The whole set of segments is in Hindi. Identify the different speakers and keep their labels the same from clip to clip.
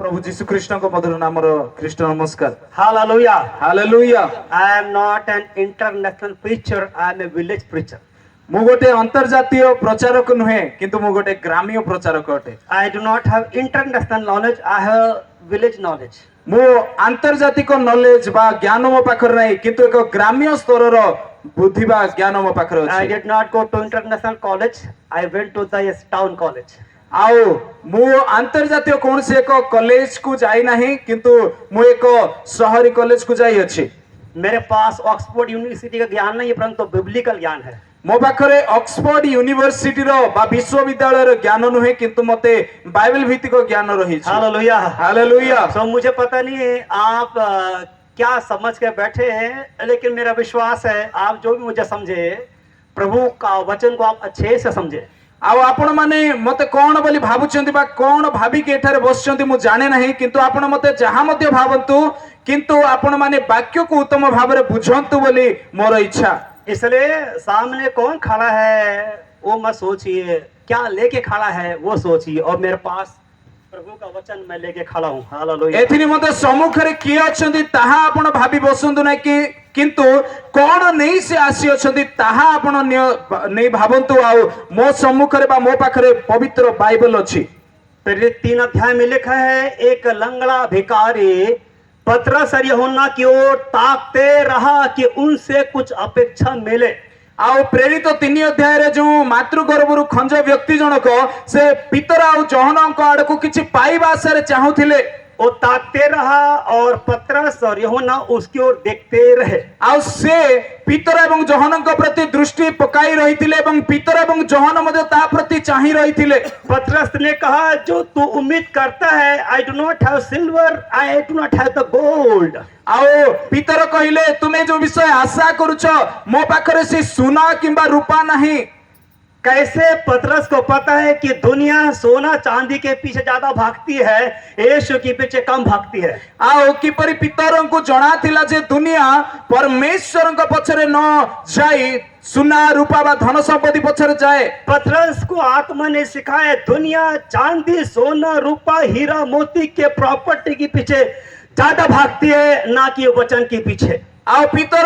Speaker 1: प्रभु जीशु कृष्ण को मधुर नाम ख्रीष्ट नमस्कार।
Speaker 2: Hallelujah.
Speaker 1: Hallelujah.
Speaker 2: I am not an international preacher, I am a village preacher.
Speaker 1: मु गोटे अंतर्जातीय प्रचारक नुहे किंतु मु गोटे ग्रामीय प्रचारक अटे।
Speaker 2: I do not have international knowledge, I have village knowledge.
Speaker 1: मु आंतर्जातिक नॉलेज बा ज्ञान मो पाखर नाही किंतु एक ग्रामीय स्तर रो बुद्धि बा ज्ञान मो पाखर
Speaker 2: I
Speaker 1: अछि।
Speaker 2: did not go to international college, I went to the town college.
Speaker 1: आउ मु अंतर्जातीय कौन से एक कॉलेज को जाई नाही किंतु मु एक शहरी कॉलेज को जाई अछि।
Speaker 2: मेरे पास ऑक्सफोर्ड यूनिवर्सिटी का ज्ञान नहीं है, परंतु बिब्लिकल ज्ञान है।
Speaker 1: मो पाखरे ऑक्सफोर्ड यूनिवर्सिटी रो बा विश्वविद्यालय रो ज्ञान नुहे किंतु मते बाइबल भित्तिक ज्ञान रही छै।
Speaker 2: हालेलुया।
Speaker 1: हालेलुया।
Speaker 2: तो मुझे पता नहीं है आप क्या समझ के बैठे हैं, लेकिन मेरा विश्वास है आप जो भी मुझे समझे, प्रभु का वचन को आप अच्छे से समझे।
Speaker 1: आउ आपण माने मते कोन बोली भाबुचंती बा कोन भाबी के एठारे बसचंती मु जाने नाही किंतु आपण मते जहा मध्ये भाबंतु किंतु आपण माने वाक्य को उत्तम भाबरे बुझंतु बोली मोर इच्छा। इसलिए
Speaker 2: सामने कौन खड़ा है वो मत सोचिए, क्या लेके खड़ा है वो सोचिए। और मेरे पास प्रभु का वचन मैं लेके खड़ा हूँ। हालेलुया।
Speaker 1: एथिनि मते सम्मुख रे किए अछंती ताहा आपण भाबी बसंतु नै कि किंतु कोन नहीं से आसी अछंती ताहा आपण नै भाबंतु। आउ मो सम्मुख रे बा मो पाखरे पवित्र बाइबल अछि।
Speaker 2: प्रेरित 3 अध्याय में लिखा है, एक लंगड़ा भिखारी पतरस और यूहन्ना की ओर ताकते रहा कि उनसे कुछ अपेक्षा मिले।
Speaker 1: आउ प्रेरित 3 अध्याय रे जो मातृ गर्भरु खंज व्यक्ति जनक से पितर आउ जहन को आड़ को किछि पाइबा आशारे चाहुथिले।
Speaker 2: वो ताकते रहा और पतरस और यूहन्ना उसकी ओर देखते रहे।
Speaker 1: आउ से पितर एवं जहन को प्रति दृष्टि पकाई रहिथिले एवं पितर एवं जहन मध्ये ता प्रति चाहि रहिथिले।
Speaker 2: पतरस ने कहा, जो तू उम्मीद करता है, I do not have silver, I do not have the gold.
Speaker 1: आओ पितर कहिले, तुमे जो विषय आशा करूछ मो पाखरे से सोना किंबा रूपा नहीं।
Speaker 2: कैसे पतरस को पता है कि दुनिया सोना चांदी के पीछे ज्यादा भागती है, यीशु के पीछे कम भागती है।
Speaker 1: आओ किपरि पितर को जणा थिला जे दुनिया परमेश्वर को पछरे न जाई सोना रूपा बा धन संपत्ति पछरे जाए।
Speaker 2: पतरस को आत्मा ने सिखाया, दुनिया चांदी सोना रूपा हीरा मोती के प्रॉपर्टी के पीछे ज्यादा भागती है, ना कि वचन के पीछे।
Speaker 1: आ पितर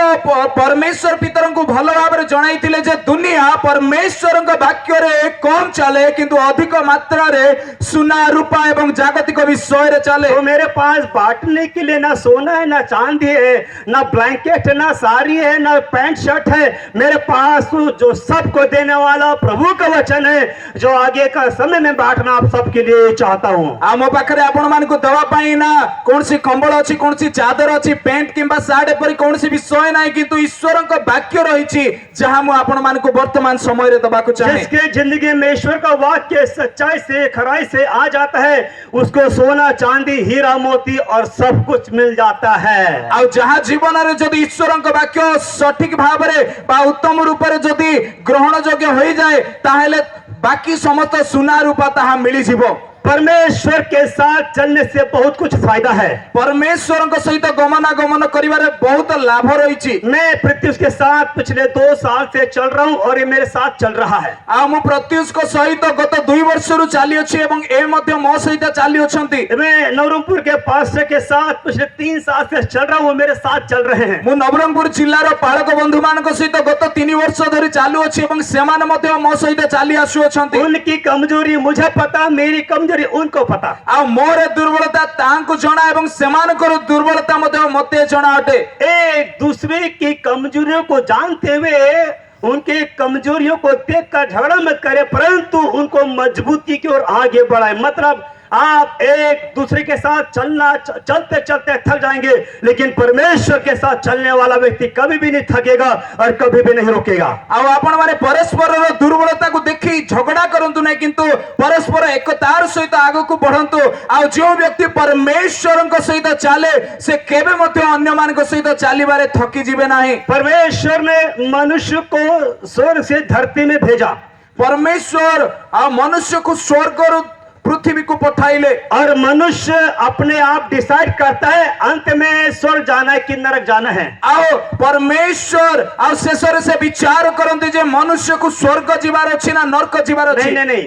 Speaker 1: परमेश्वर पितर को भल भाव जणाई जे दुनिया परमेश्वर वाक्य रे कम चले किंतु अधिक मात्रा रे सोना रूपा एवं जागतिक विषय रे चले।
Speaker 2: तो मेरे पास बांटने के लिए ना सोना है, ना चांदी है, ना ब्लैंकेट है, ना साड़ी है, ना पैंट शर्ट है। मेरे पास जो सबको देने वाला प्रभु का वचन है, जो आगे का समय में बांटना आप सबके लिए चाहता हूँ।
Speaker 1: आ मो पाखरे आपण मान को दवा पाई ना कौन सी कंबल अच्छी, कौन सी चादर अच्छी, पैंट किंबा साड़ी पर कौन सी विषय नहीं किंतु ईश्वर का वाक्य रही जहां मु आपण मान को वर्तमान समय रे दबा को चाहे।
Speaker 2: जिसके जिंदगी में ईश्वर का वाक्य सच्चाई से खराई से आ जाता है, उसको सोना चांदी हीरा मोती और सब कुछ मिल जाता है।
Speaker 1: आ जहां जीवन रे जदि ईश्वर का वाक्य सठिक भाव रे बा उत्तम रूप रे जदि ग्रहण योग्य हो जाए ताहेले बाकी समस्त सोना रूपा ताहा मिली जीवो।
Speaker 2: परमेश्वर के साथ चलने से बहुत कुछ फायदा है।
Speaker 1: परमेश्वर को सहित गमनागमन करिवारे बहुत लाभ रही।
Speaker 2: मैं प्रत्युष के साथ पिछले 2 साल से चल रहा हूँ और ये मेरे साथ चल रहा है।
Speaker 1: आ मु प्रत्युष को सहित गत 2 वर्ष रु चाली अछि एवं ए मध्ये मो सहित चाली अछंती।
Speaker 2: मैं नवरंगपुर के पास्टर के साथ पिछले 3 साल से चल रहा हूँ, वो मेरे साथ चल रहे हैं।
Speaker 1: मु नवरंगपुर जिल्ला रो पालक बंधु मान को सहित गत 3 वर्ष धरि चालू अछि एवं सेमान मध्ये मो सहित चाली आसु अछंती।
Speaker 2: उनकी कमजोरी मुझे पता, मेरी कमजोरी उनको पता।
Speaker 1: आ मोर दुर्बलता तांको जणा एवं सेमानकर दुर्बलता मध्ये मते जणा अटे।
Speaker 2: एक दूसरे की कमजोरियों को जानते हुए उनके कमजोरियों को देखकर झगड़ा मत करे, परंतु उनको मजबूती की ओर आगे बढ़ाए। मतलब आप एक दूसरे के साथ चलते चलते थक जाएंगे, लेकिन परमेश्वर के साथ चलने वाला व्यक्ति कभी भी नहीं थकेगा और कभी भी नहीं रुकेगा।
Speaker 1: अब आपण माने परस्पर दुर्बलता को देखि झगड़ा करंतु नहीं किंतु परस्पर एकतार सहित आगो को बढ़ंतु। आ जो व्यक्ति परमेश्वर को सहित चले से केबे मध्ये अन्य मान को सहित चलीबारे थकी जिवे नाही।
Speaker 2: परमेश्वर ने मनुष्य को स्वर्ग से धरती में भेजा।
Speaker 1: परमेश्वर आ मनुष्य को स्वर्ग पृथ्वी को पठाइले
Speaker 2: और मनुष्य अपने आप डिसाइड करता है अंत में स्वर्ग जाना है कि नरक जाना है।
Speaker 1: आओ परमेश्वर आ शेषर से विचार करते जे मनुष्य को स्वर्ग जीवार अछि ना नरक जीवार अछि।
Speaker 2: नहीं,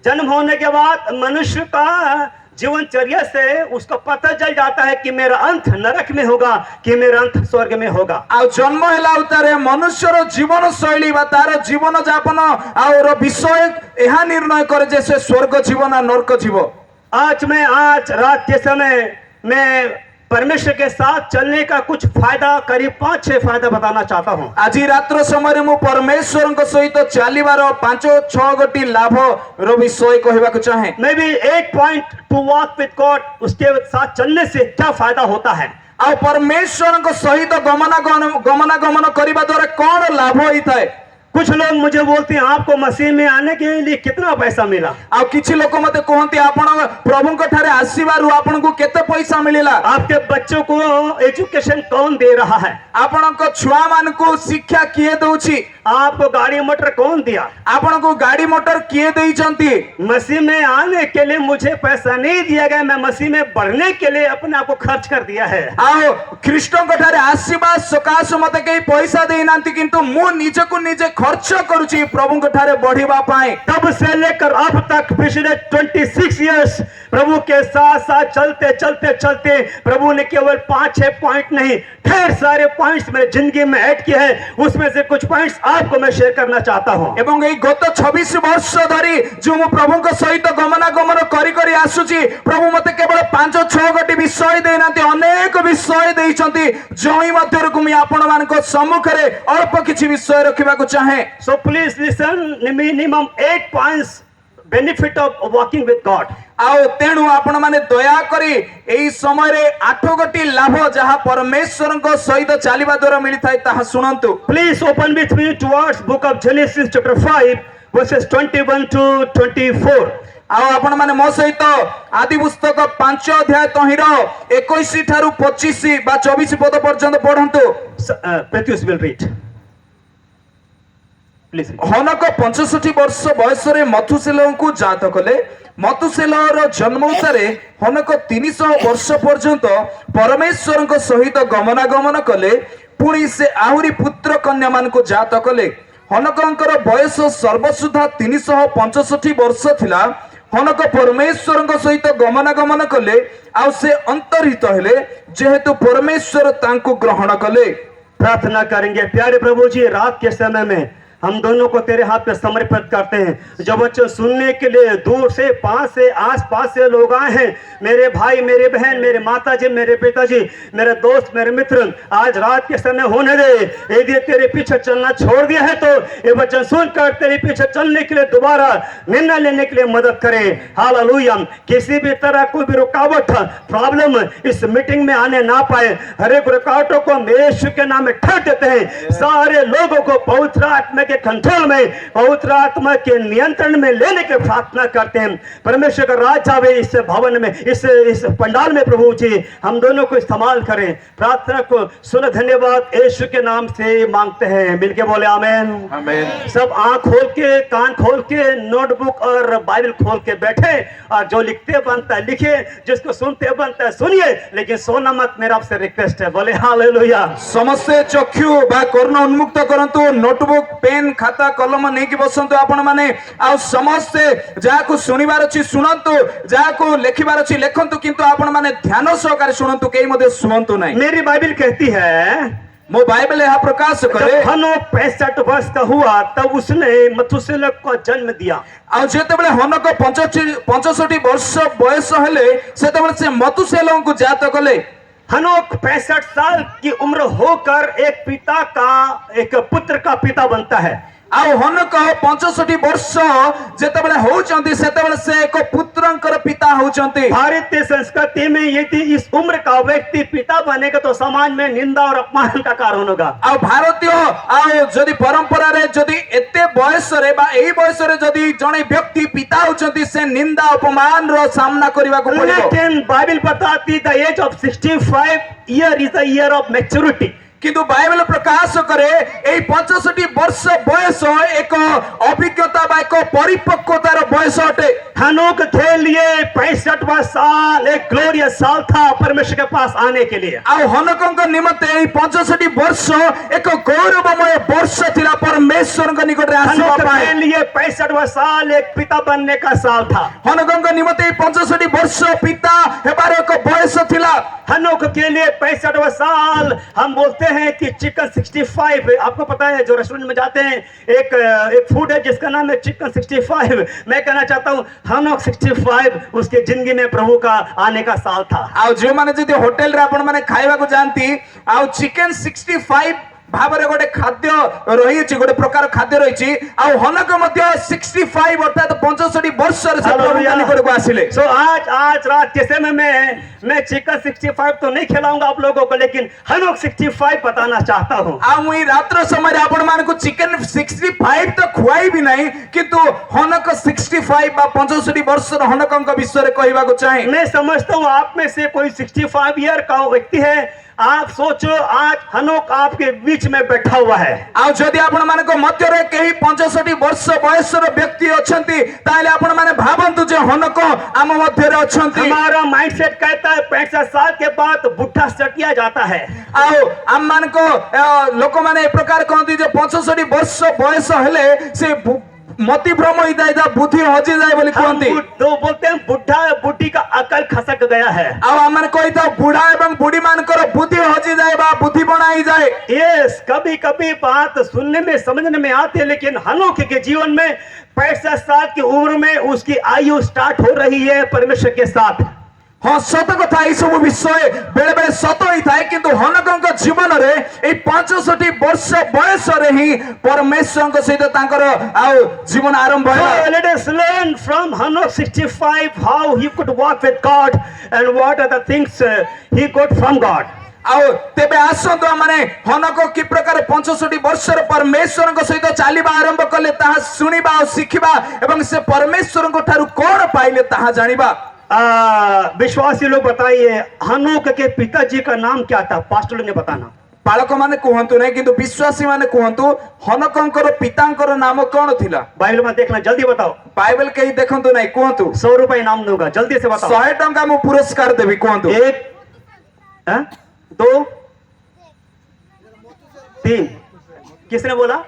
Speaker 2: जन्म होने के बाद मनुष्य का जीवनचर्या से उसको पता चल जाता है कि मेरा अंत नरक में होगा कि मेरा अंत स्वर्ग में होगा।
Speaker 1: ଆଉ ଜନ୍ମ ହେଲା ଉତାରେ ମନୁଷ୍ୟର ଜୀବନ ଶୈଳୀ ବା ତାର ଜୀବନ ଯାପନ ଆଉର ବିଷୟ ଏହା ନିର୍ଣ୍ଣୟ କରେ ଯେ ସେ ସ୍ୱର୍ଗ ଯିବ ନା ନର୍କ ଯିବ।
Speaker 2: आज रात के समय मैं परमेश्वर के साथ चलने का कुछ फायदा, करीब 5-6 फायदा बताना चाहता हूँ।
Speaker 1: ଆଜି ରାତ୍ର ସମୟରେ ମୁଁ ପରମେଶ୍ୱରଙ୍କ ସହିତ ଚାଲିବାର 5-6 ଗୋଟି ଲାଭର ବିଷୟ କହିବାକୁ ଚାହେଁ।
Speaker 2: मे भी एक point two walk with God, उसके साथ चलने से क्या फायदा होता है।
Speaker 1: ଆଉ ପରମେଶ୍ୱରଙ୍କ ସହିତ ଗମନାଗମନ କରିବା ଦ୍ୱାରା କଣ ଲାଭ ହେଇଥାଏ।
Speaker 2: कुछ लोग मुझे बोलते हैं आपको मसीह में आने के लिए कितना पैसा मिला।
Speaker 1: ଆଉ କିଛି ଲୋକ ମତେ କୁହନ୍ତି ଆପଣ ପ୍ରଭୁଙ୍କ ଠାରେ ଆସିବାରୁ ଆପଣଙ୍କୁ କେତେ ପଇସା ମିଳିଲା।
Speaker 2: आपके बच्चों को एजुकेशन कौन दे रहा है।
Speaker 1: ଆପଣଙ୍କ ଛୁଆ ମାନଙ୍କୁ ଶିକ୍ଷା କିଏ ଦଉଛି।
Speaker 2: आपको गाड़ी मोटर कौन दिया।
Speaker 1: ଆପଣଙ୍କୁ ଗାଡି ମଟର କିଏ ଦେଇଛନ୍ତି।
Speaker 2: मसीह में आने के लिए मुझे पैसा नहीं दिया गया, मैं मसीह में बढ़ने के लिए अपने आप को खर्च कर दिया है।
Speaker 1: ଆଉ ଖ୍ରୀଷ୍ଟଙ୍କ ଠାରେ ଆସିବା ସକାଶେ ମତେ କେହି ପଇସା ଦେଇନାହାନ୍ତି, କିନ୍ତୁ ମୁଁ ନିଜକୁ ନିଜେ ଖର୍ଚ୍ଚ କରୁଛି ପ୍ରଭୁଙ୍କ ଠାରେ ବଢିବା ପାଇଁ।
Speaker 2: तब से लेकर अब तक पिछले 26 इयर्स प्रभु के साथ साथ चलते चलते चलते प्रभु ने केवल 5-6 पॉइंट नहीं, ढेर सारे पॉइंट्स मेरे जिंदगी में ऐड किए हैं। उसमें से कुछ पॉइंट्स आपको मैं शेयर करना चाहता हूं।
Speaker 1: ଏବଂ ଏଇ ଗତ 26 ବର୍ଷ ଧରି ଯୋଉ ମୁଁ ପ୍ରଭୁଙ୍କ ସହିତ ଗମନାଗମନ କରି କରି ଆସୁଛି, ପ୍ରଭୁ ମତେ କେବଳ 5-6 ଗୋଟି ବିଷୟ ଦେଇନାହାନ୍ତି, ଅନେକ ବିଷୟ ଦେଇଛନ୍ତି। ଜଣେ ମଧ୍ୟରୁ ମୁଁ ଆପଣମାନଙ୍କ ସମ୍ମୁଖରେ ଅଳ୍ପ କିଛି ବିଷୟ ରଖିବାକୁ ଚାହେଁ।
Speaker 2: So please listen, minimum 8 points benefit of walking with God.
Speaker 1: ଆଉ ତେଣୁ ଆପଣ ମାନେ ଦୟାକରି ଏଇ ସମୟରେ 8 ଗୋଟି ଲାଭ ଯାହା ପରମେଶ୍ୱରଙ୍କ ସହିତ ଚାଲିବା ଦ୍ୱାରା ମିଳିଥାଏ ତାହା ଶୁଣନ୍ତୁ।
Speaker 2: Please open with me towards book of Genesis chapter 5 verses 21 to 24.
Speaker 1: ଆଉ ଆପଣ ମାନେ ମୋ ସହିତ ଆଦି ପୁସ୍ତକ 5 ଅଧ୍ୟାୟ ତହିଁର 21 ଠାରୁ 25 ବା 24 ପଦ ପର୍ଯ୍ୟନ୍ତ ପଢନ୍ତୁ।
Speaker 2: Pratius will read. Please read.
Speaker 1: ହନକ 65 ବର୍ଷ ବୟସରେ ମଥୁସେଲଙ୍କୁ ଜାତ କଲେ। ମଥୁସେଲର ଜନ୍ମ ଉତ୍ତାରେ ହନକ 300 ବର୍ଷ ପର୍ଯ୍ୟନ୍ତ ପରମେଶ୍ୱରଙ୍କ ସହିତ ଗମନାଗମନ କଲେ। ପୁଣି ସେ ଆହୁରି ପୁତ୍ର କନ୍ୟା ମାନଙ୍କୁ ଜାତ କଲେ। ହନକଙ୍କର ବୟସ ସର୍ବସୁଦ୍ଧା 365 ବର୍ଷ ଥିଲା। ହନକ ପରମେଶ୍ୱରଙ୍କ ସହିତ ଗମନାଗମନ କଲେ, ଆଉ ସେ ଅନ୍ତର୍ହିତ ହେଲେ ଯେହେତୁ ପରମେଶ୍ୱର ତାଙ୍କୁ ଗ୍ରହଣ कले।
Speaker 2: प्रार्थना करेंगे। प्यारे प्रभु जी, रात के समय में हम दोनों को तेरे हाथ में समर्पित करते हैं। जो बच्चे सुनने के लिए दूर से, पास से, आस पास से लोग आए हैं, मेरे भाई, मेरे बहन, मेरे माता जी, मेरे पिताजी, मेरे दोस्त, मेरे मित्र, आज रात के समय होने दे। यदि तेरे पीछे चलना छोड़ दिया है तो ये वचन सुनकर तेरे पीछे चलने के लिए दोबारा निर्णय लेने के लिए मदद करे। हालेलुया। किसी भी तरह कोई भी रुकावट, प्रॉब्लम इस मीटिंग में आने ना पाए। हर एक रुकावटों को हम यीशु के नाम में ठहर देते हैं। सारे लोगों को पवित्र आत्मा के कंट्रोल में, पवित्र आत्मा के नियंत्रण में लेने के प्रार्थना करते हैं। परमेश्वर का राज आवे इस भवन में, इस पंडाल में। प्रभु जी, हम दोनों को इस्तेमाल करें। प्रार्थना को सुन, धन्यवाद यीशु के नाम से मांगते हैं। मिलके बोले आमीन।
Speaker 1: आमीन।
Speaker 2: सब आंख खोल के, कान खोल के, नोटबुक और बाइबल खोल के बैठे और जो लिखते बनता है लिखे, जिसको सुनते बनता है सुनिए, लेकिन सोना मत, मेरा आपसे रिक्वेस्ट है। बोले हालेलुया।
Speaker 1: समस्ते चक्षु बा कर्ण उन्मुक्त करंतु, नोटबुक, पेन, खाता, कलम नहीं कि बसंतु आपण माने। आ समस्ते जाको सुनिबार अछि सुनंतु, जाको लेखिबार अछि लेखंतु, किंतु आपण माने ध्यान सहकारे सुनंतु, केही मध्ये सुनंतु नाही।
Speaker 2: मेरी बाइबल कहती है,
Speaker 1: मो बाइबल यह प्रकाश करे,
Speaker 2: जब हनोक 65 वर्ष का हुआ तब उसने मथुसेलह को जन्म दिया।
Speaker 1: आ जेतेबेले हनक 65 वर्ष बयस हेले सेतेबेले से मथुसेलह को जात कले।
Speaker 2: हनोक 65 साल की उम्र होकर एक पिता का, एक पुत्र का पिता बनता है।
Speaker 1: आउ हनक 65 वर्ष जेतेबेले होचंती सेतेबेले से एक पुत्रंकर पिता होचंती।
Speaker 2: भारतीय संस्कृति में यदि इस उम्र का व्यक्ति पिता बनेगा तो समाज में निंदा और अपमान का कारण होगा।
Speaker 1: आ भारतीय आ जदि परंपरा रे जदि एते बयस रे बा एही बयस रे जदि जणे व्यक्ति पिता होचंती से निंदा अपमान रो सामना करबा को पड़िबो।
Speaker 2: लेकिन बाइबल बताती the age of 65 year is the year of maturity.
Speaker 1: किंतु बाइबल प्रकाश करे एई 65 वर्ष बयस एक अभिज्ञता बा एक परिपक्वतार बयस अटे।
Speaker 2: हनोक के लिए 65वां साल एक ग्लोरियस साल था परमेश्वर के पास आने के लिए।
Speaker 1: आ हनकंक निमित्त एई 65 वर्ष एक गौरवमय वर्ष थिला परमेश्वरଙ୍କ निकटरे आसीबा
Speaker 2: हनोक
Speaker 1: पाए।
Speaker 2: के लिए 65वां साल एक पिता बनने का साल था।
Speaker 1: हनकंक निमित्त एई 65 वर्ष पिता हेबार एक बयस थिला।
Speaker 2: हनोक के लिए 65वां साल हम बोलते हैं कि चिकन 65। आपको पता है जो रेस्टोरेंट में जाते हैं एक फूड है जिसका नाम है चिकन 65। मैं कहना चाहता हूँ हनोक 65 उसके जिंदगी में प्रभु का आने का साल था।
Speaker 1: आ जो माने जदि होटल रे आपण माने खाइबा को जानती आ चिकन 65 भाबरे गोटे खाद्य रही गोटे प्रकार खाद्य रही हनक 65 अर्थात 65 वर्ष निकट को आसिले।
Speaker 2: सो आज रात के समय में मैं चिकन 65 तो नहीं खिलाऊंगा आप लोगों को, लेकिन हनोक 65 बताना चाहता हूँ।
Speaker 1: आ मुई रात्र समय आपण मान को चिकन 65 तो खुआई भी नहीं किंतु हनक 65 बा 65 वर्ष हनकंक विषय रे कहबा को चाहे।
Speaker 2: मैं समझता हूँ आप में से कोई 65 ईयर का व्यक्ति है। आप सोचो आज हनोक आपके बीच में बैठा हुआ है।
Speaker 1: आ जदि आपण मान को मध्य रे कहीं 65 वर्ष बयसर व्यक्ति अछंती ताले आपण माने भाबंतु जे हनक आम मध्य रे अछंती।
Speaker 2: हमारा माइंडसेट कहता है 65 साल के बाद बुढ़ा सटिया जाता है।
Speaker 1: आओ आम मान को लोक माने एक प्रकार कहती जे 65 वर्ष बयस हेले से मति भ्रम हो जाए बुद्धि हजि जाए बोली कहती।
Speaker 2: तो बोलते हैं बुढ़ा बुढ़ी का अकल खसक गया है।
Speaker 1: आ आमन कहि था बुढ़ा एवं बुढ़ी मानकर बुद्धि हजि जाए बा बुद्धि बनाई जाए।
Speaker 2: यस कभी कभी बात सुनने में समझने में आती है, लेकिन हनोक के जीवन में 65 साल की उम्र में उसकी आयु स्टार्ट हो रही है परमेश्वर के साथ।
Speaker 1: हाँ सत कथा ये सब विषय बेले बेले सत ही थाए किंतु हनकंक जीवन रे ए 65 वर्ष बयस रे ही परमेश्वर के सहित तांकर आउ जीवन आरंभ होला।
Speaker 2: So let us learn from Hanok 65 how he could walk with God and what are the things he got from God.
Speaker 1: आओ तेबे आसंतो माने हनको कि प्रकार 65 वर्षर परमेश्वर को सहित चलीबा आरंभ कले ताहा सुनिबा और सिखिबा एवं से परमेश्वर को ठारू कोन पाइले ताहा जानिबा।
Speaker 2: विश्वासी लोग बताइए हनोक के पिताजी का नाम क्या था? पास्टर ने बताना।
Speaker 1: बालक माने कहंतु नहीं किंतु विश्वासी माने कहंतु हनकंकर पितांकर नाम कौन थिला?
Speaker 2: बाइबल में देखना, जल्दी बताओ।
Speaker 1: बाइबल कहीं देखंतु नहीं कहंतु
Speaker 2: 100 रुपए नाम दूंगा, जल्दी से बताओ।
Speaker 1: 100 टंका मु पुरस्कार देबी कहंतु।
Speaker 2: 1 2 3 किसने बोला?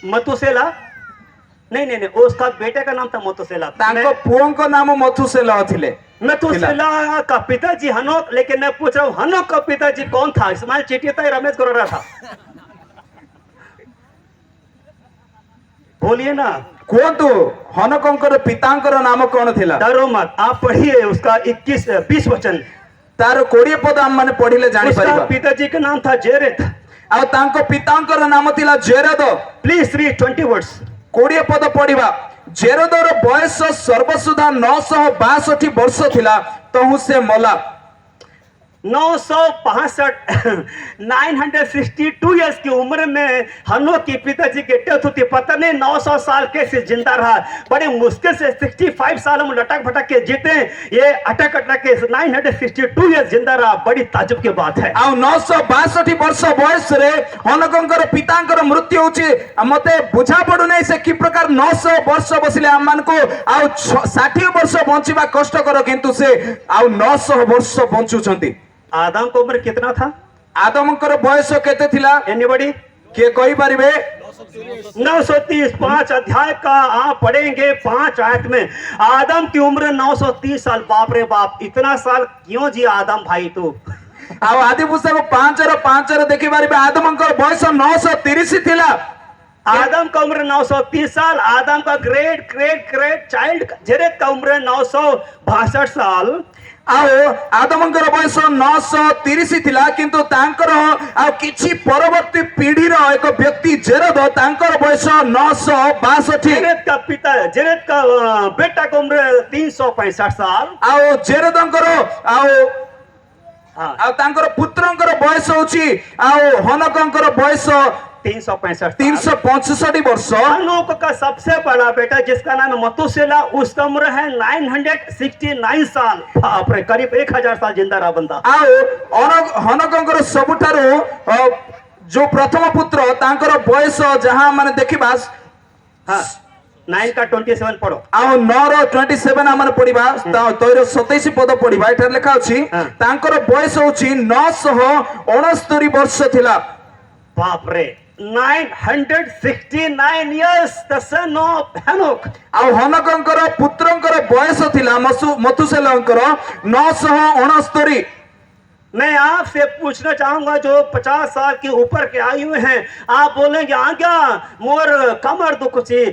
Speaker 2: मतुसेला? नहीं उसका बेटे का नाम था मतुसेला।
Speaker 1: तांको पुओं को नाम मथुसेला थिले।
Speaker 2: मतुसेला का पिताजी हनोक, लेकिन मैं पूछ रहा हूँ हनोक का पिताजी कौन था? इस्माइल चेटिया रमेश करो रहा था। बोलिए ना।
Speaker 1: कहंतु हनकंकर पितांकर नाम कौन थिला?
Speaker 2: डरो मत, आप पढ़िए उसका 20 वचन।
Speaker 1: तार 20 पद हम माने पढ़िले जानि
Speaker 2: उसका
Speaker 1: परिबा।
Speaker 2: पिताजी का नाम था जेरेद।
Speaker 1: आ तांको पितांकर नाम थिला जेरेद।
Speaker 2: Please read 20 words.
Speaker 1: 20 पद पढ़िबा। जेरेदर बयस सर्वसुधा 962 वर्ष थिला तहु से मला।
Speaker 2: 962 962 इयर्स की उम्र में हनोक के पिताजी के डेथ होती। पता नहीं 900 साल कैसे जिंदा रहा। बड़े मुश्किल से 65 साल में लटक भटक के जीते, ये अटक के 962 इयर्स जिंदा रहा। बड़ी ताजुब की बात है।
Speaker 1: आ 962 वर्ष बयस रे हनकंकर पितांकर मृत्यु होची। मते बुझा पडु नै से कि प्रकार 900 वर्ष बसिले हम मान को आ 60 वर्ष बंचिबा कष्ट कर, किंतु से आ 900 वर्ष बंचुछंती।
Speaker 2: आदम को उम्र कितना था?
Speaker 1: आदमकर बयस केते थिला?
Speaker 2: एनीबॉडी
Speaker 1: के कहि परिबे?
Speaker 2: 930। 5 अध्याय का आप पढ़ेंगे 5 आयत में आदम की उम्र 930 साल। बाप रे बाप, इतना साल क्यों जी आदम भाई तू?
Speaker 1: आ आदि पुस्तक 5 रे देखि परिबे आदमकर बयस 930 थिला।
Speaker 2: आदम का उम्र 930 साल। आदम का ग्रेट ग्रेट ग्रेट चाइल्ड जेरेद का उम्र 962 साल।
Speaker 1: आओ आदमंकर बयस 930 थिला, किंतु तांकर आ किछि परवर्ती पीढ़ी रो एक व्यक्ति जेरेद तांकर बयस 962।
Speaker 2: जेरेद का पिता, जेरेद का बेटा का उम्र 365 साल।
Speaker 1: आओ जेरेदंकर आओ तांकर पुत्रंकर बयस होची आओ हनकंकर बयस
Speaker 2: 365
Speaker 1: 365 वर्ष
Speaker 2: हनोक का सबसे बड़ा बेटा जिसका नाम है मतुसेला, उसका उम्र है 969 साल। बाप रे, करीब 1000 साल जिंदा रहा बंदा।
Speaker 1: ଆଉ ହନକଙ୍କର ସବୁଠାରୁ जो प्रथम पुत्र तांकर बयस जहां माने देखिबा
Speaker 2: हाँ, 9 का 27 पढ़ो।
Speaker 1: ଆଉ 9 ର 27 ଆମର ପଢିବା ତୈର 27 ପଦ ପଢିବା। ଏଠାରେ ଲେଖା ଅଛି ତାଙ୍କର ବୟସ ହେଉଛି 969 ବର୍ଷ ଥିଲା।
Speaker 2: बाप रे, 969 years, the son of Hanok।
Speaker 1: ଆଉ ହନକଙ୍କର ପୁତ୍ରଙ୍କର ବୟସ ଥିଲା ମଥୁସେଲଙ୍କର 969।
Speaker 2: मैं आपसे पूछना चाहूंगा जो 50 साल के ऊपर के आयु हैं, आप बोलेंगे आज्ञा मोर कमर दुखी,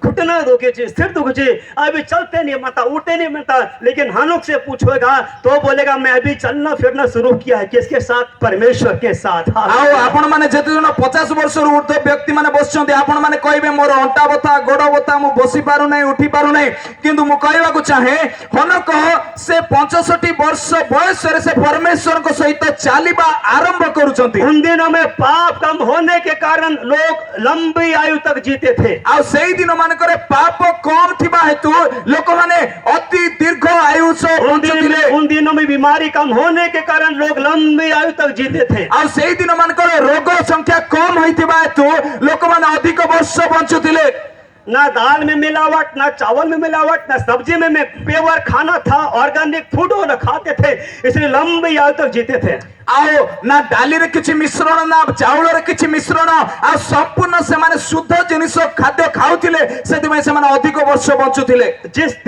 Speaker 2: घुटना दुखी, सिर दुखी, अभी चलते नहीं मता, उठते नहीं मता। लेकिन हनुक से पूछेगा तो बोलेगा मैं अभी चलना फिरना शुरू किया है। किसके साथ? परमेश्वर के साथ।
Speaker 1: ଆଉ ଆପଣ ମାନେ ଯେତେ ଜଣ 50 ବର୍ଷରୁ ଉର୍ଦ୍ଧ୍ୱ ବ୍ୟକ୍ତି ମାନେ ବସିଛନ୍ତି, ଆପଣ ମାନେ କହିବେ ମୋର ଅଣ୍ଟା ବଥା, ଗୋଡ ବଥା, ମୁଁ ବସି ପାରୁ ନାହିଁ, ଉଠି ପାରୁ ନାହିଁ। କିନ୍ତୁ ମୁଁ କହିବାକୁ ଚାହେଁ ହନକ ସେ 65 ବର୍ଷ ବୟସରେ से परमेश्वर को सहित चालिबा आरंभ करुचंती।
Speaker 2: उन दिनों में पाप कम होने के कारण लोग लंबी आयु तक जीते थे।
Speaker 1: आ सेही दिन मानकरे पाप कम थिबा हेतु लोक माने अति दीर्घ आयु से बंचुतिले।
Speaker 2: उन दिनों में बीमारी कम होने के कारण लोग लंबी आयु तक जीते थे।
Speaker 1: आ सेही दिन मानकरे रोग संख्या कम होइथिबा हेतु लोक माने अधिक वर्ष बंचुतिले।
Speaker 2: ना दाल में मिलावट, ना चावल में मिलावट, ना सब्जी में पेवर खाना था, ऑर्गेनिक फूड वो खाते थे, इसलिए लंबी आयु तक जीते थे।
Speaker 1: आओ ना डाली रे किछि मिश्रण, ना चावल रे किछि मिश्रण, आ संपूर्ण से माने शुद्ध जिनिस खाद्य खाउतिले, सेति में से माने अधिक वर्ष बंचुतिले।
Speaker 2: जिस